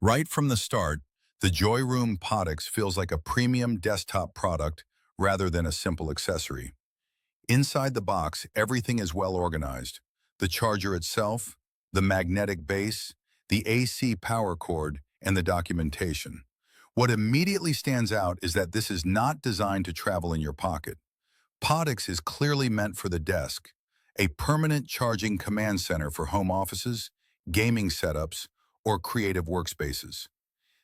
Right from the start, the JOYROOM Podix feels like a premium desktop product rather than a simple accessory. Inside the box, everything is well organized. The charger itself, the magnetic base, the AC power cord, and the documentation. What immediately stands out is that this is not designed to travel in your pocket. Podix is clearly meant for the desk, a permanent charging command center for home offices, gaming setups, or creative workspaces.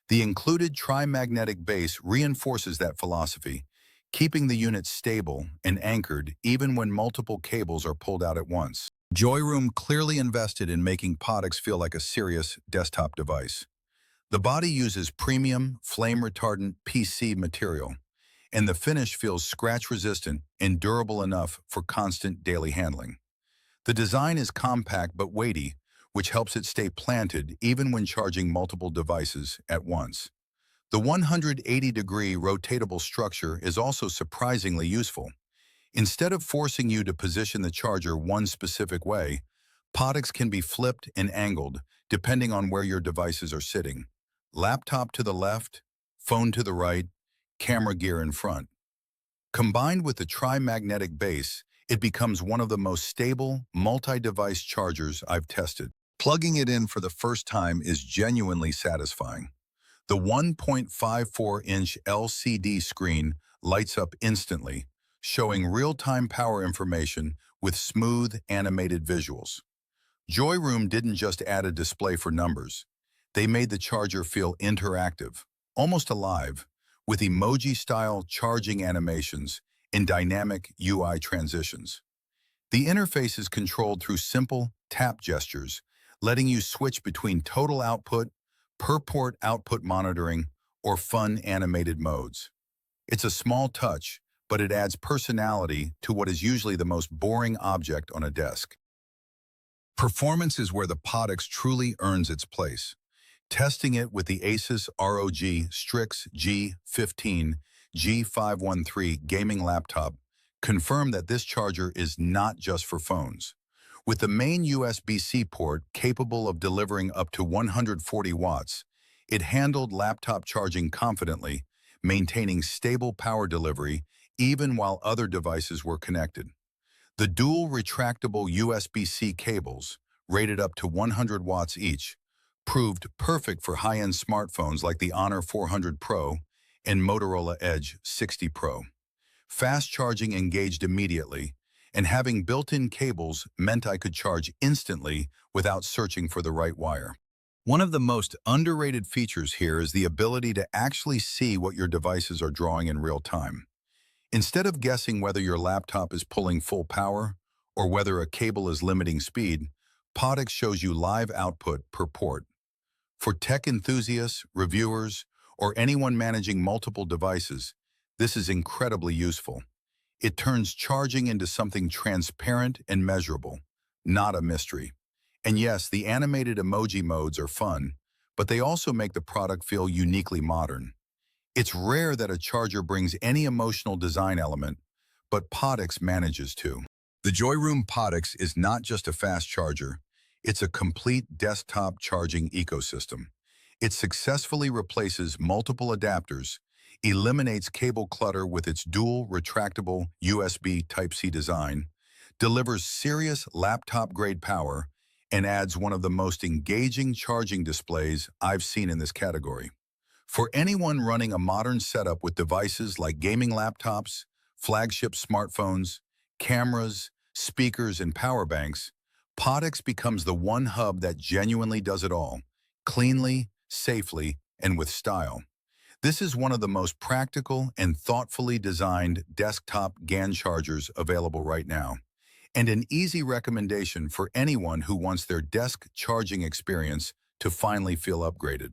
The included tri-magnetic base reinforces that philosophy, keeping the unit stable and anchored even when multiple cables are pulled out at once. JOYROOM clearly invested in making Podix feel like a serious desktop device. The body uses premium, flame-retardant PC material, and the finish feels scratch-resistant and durable enough for constant daily handling. The design is compact but weighty, which helps it stay planted even when charging multiple devices at once. The 180-degree rotatable structure is also surprisingly useful. Instead of forcing you to position the charger one specific way, Podix can be flipped and angled depending on where your devices are sitting. Laptop to the left, phone to the right, camera gear in front. Combined with the tri-magnetic base, it becomes one of the most stable, multi-device chargers I've tested. Plugging it in for the first time is genuinely satisfying. The 1.54-inch LCD screen lights up instantly, showing real-time power information with smooth, animated visuals. JOYROOM didn't just add a display for numbers. They made the charger feel interactive, almost alive, with emoji-style charging animations and dynamic UI transitions. The interface is controlled through simple tap gestures, letting you switch between total output, per-port output monitoring, or fun animated modes. It's a small touch, but it adds personality to what is usually the most boring object on a desk. Performance is where the Podix truly earns its place. Testing it with the Asus ROG Strix G15 G513 gaming laptop confirmed that this charger is not just for phones. With the main USB-C port capable of delivering up to 140 watts, it handled laptop charging confidently, maintaining stable power delivery even while other devices were connected. The dual retractable USB-C cables, rated up to 100 watts each, proved perfect for high-end smartphones like the Honor 400 Pro and Motorola Edge 60 Pro. Fast charging engaged immediately, and having built-in cables meant I could charge instantly without searching for the right wire. One of the most underrated features here is the ability to actually see what your devices are drawing in real time. Instead of guessing whether your laptop is pulling full power or whether a cable is limiting speed, Podix shows you live output per port. For tech enthusiasts, reviewers, or anyone managing multiple devices, this is incredibly useful. It turns charging into something transparent and measurable, not a mystery. And yes, the animated emoji modes are fun, but they also make the product feel uniquely modern. It's rare that a charger brings any emotional design element, but Podix manages to. The JOYROOM Podix is not just a fast charger, it's a complete desktop charging ecosystem. It successfully replaces multiple adapters, eliminates cable clutter with its dual retractable USB Type-C design, delivers serious laptop-grade power, and adds one of the most engaging charging displays I've seen in this category. For anyone running a modern setup with devices like gaming laptops, flagship smartphones, cameras, speakers, and power banks, Podix becomes the one hub that genuinely does it all, cleanly, safely, and with style. This is one of the most practical and thoughtfully designed desktop GaN chargers available right now, and an easy recommendation for anyone who wants their desk charging experience to finally feel upgraded.